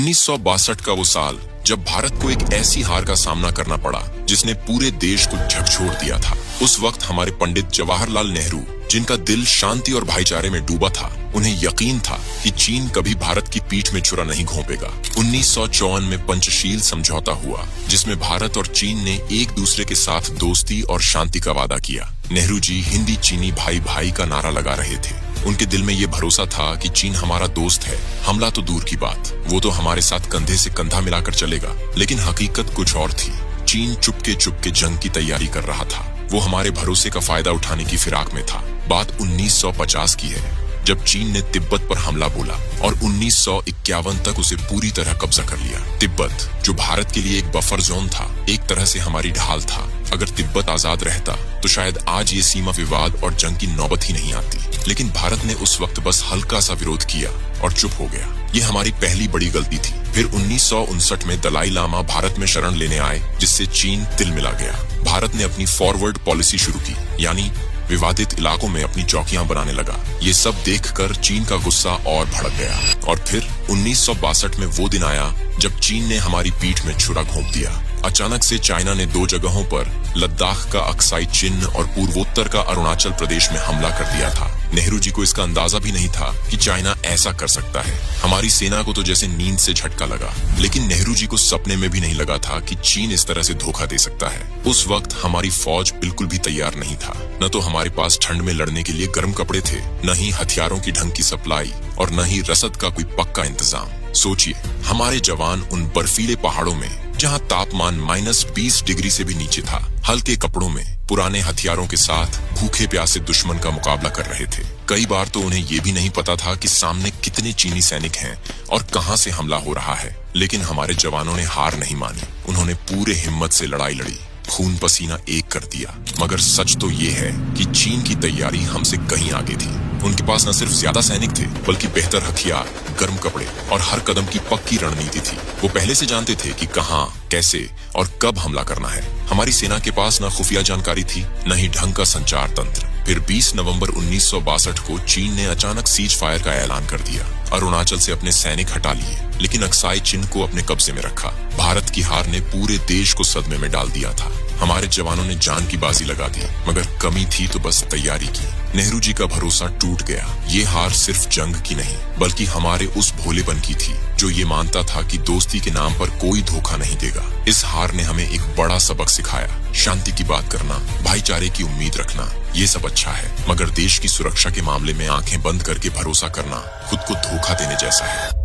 1962 का वो साल जब भारत को एक ऐसी हार का सामना करना पड़ा जिसने पूरे देश को झकझोर दिया था। उस वक्त हमारे पंडित जवाहरलाल नेहरू, जिनका दिल शांति और भाईचारे में डूबा था, उन्हें यकीन था कि चीन कभी भारत की पीठ में छुरा नहीं घोंपेगा। 1954 में पंचशील समझौता हुआ, जिसमें भारत और चीन ने एक दूसरे के साथ दोस्ती और शांति का वादा किया। नेहरू जी हिंदी चीनी भाई भाई का नारा लगा रहे थे। उनके दिल में ये भरोसा था कि चीन हमारा दोस्त है, हमला तो दूर की बात, वो तो हमारे साथ कंधे से कंधा मिलाकर चलेगा। लेकिन हकीकत कुछ और थी। चीन चुपके चुपके जंग की तैयारी कर रहा था। वो हमारे भरोसे का फायदा उठाने की फिराक में था। बात 1950 की है, जब चीन ने तिब्बत पर हमला बोला और 1951 तक उसे पूरी तरह कब्जा कर लिया। तिब्बत, जो भारत के लिए एक बफर जोन था, एक तरह से हमारी ढाल था। अगर तिब्बत आजाद रहता तो शायद आज ये सीमा विवाद और जंग की नौबत ही नहीं आती। लेकिन भारत ने उस वक्त बस हल्का सा विरोध किया और चुप हो गया। ये हमारी पहली बड़ी गलती थी। फिर 1959 में दलाई लामा भारत में शरण लेने आए, जिससे चीन तिल मिला गया। भारत ने अपनी फॉरवर्ड पॉलिसी शुरू की, यानी विवादित इलाकों में अपनी चौकियां बनाने लगा। ये सब देखकर चीन का गुस्सा और भड़क गया। और फिर 1962 में वो दिन आया जब चीन ने हमारी पीठ में छुरा घोंप दिया। अचानक से चाइना ने 2 जगहों पर लद्दाख का अक्साई चिन्ह और पूर्वोत्तर का अरुणाचल प्रदेश में हमला कर दिया था। नेहरू जी को इसका अंदाजा भी नहीं था कि चाइना ऐसा कर सकता है। हमारी सेना को तो जैसे नींद से झटका लगा, लेकिन नेहरू जी को सपने में भी नहीं लगा था कि चीन इस तरह से धोखा दे सकता है। उस वक्त हमारी फौज बिल्कुल भी तैयार नहीं था। न तो हमारे पास ठंड में लड़ने के लिए गर्म कपड़े थे, न ही हथियारों की ढंग की सप्लाई, और न ही रसद का कोई पक्का इंतजाम। सोचिए, हमारे जवान उन बर्फीले पहाड़ों में, जहां तापमान -20 डिग्री से भी नीचे था, हल्के कपड़ों में, पुराने हथियारों के साथ भूखे प्यासे दुश्मन का मुकाबला कर रहे थे। कई बार तो उन्हें ये भी नहीं पता था कि सामने कितने चीनी सैनिक हैं और कहां से हमला हो रहा है। लेकिन हमारे जवानों ने हार नहीं मानी। उन्होंने पूरे हिम्मत से लड़ाई लड़ी, खून पसीना एक कर दिया। मगर सच तो ये है कि चीन की तैयारी हमसे कहीं आगे थी। उनके पास न सिर्फ ज्यादा सैनिक थे, बल्कि बेहतर हथियार, गर्म कपड़े और हर कदम की पक्की रणनीति थी। वो पहले से जानते थे कि कहां, कैसे और कब हमला करना है। हमारी सेना के पास न खुफिया जानकारी थी, न ही ढंग का संचार तंत्र। फिर 20 नवंबर 1962 को चीन ने अचानक सीज फायर का ऐलान कर दिया। अरुणाचल से अपने सैनिक हटा लिए, लेकिन अक्साई चिन्ह को अपने कब्जे में रखा। भारत की हार ने पूरे देश को सदमे में डाल दिया था। हमारे जवानों ने जान की बाजी लगा दी, मगर कमी थी तो बस तैयारी की। नेहरू जी का भरोसा टूट गया। ये हार सिर्फ जंग की नहीं, बल्कि हमारे उस भोलेपन की थी जो ये मानता था कि दोस्ती के नाम पर कोई धोखा नहीं देगा। इस हार ने हमें एक बड़ा सबक सिखाया। शांति की बात करना, भाईचारे की उम्मीद रखना, ये सब अच्छा है, मगर देश की सुरक्षा के मामले में आंखें बंद करके भरोसा करना खुद को धोखा देने जैसा है।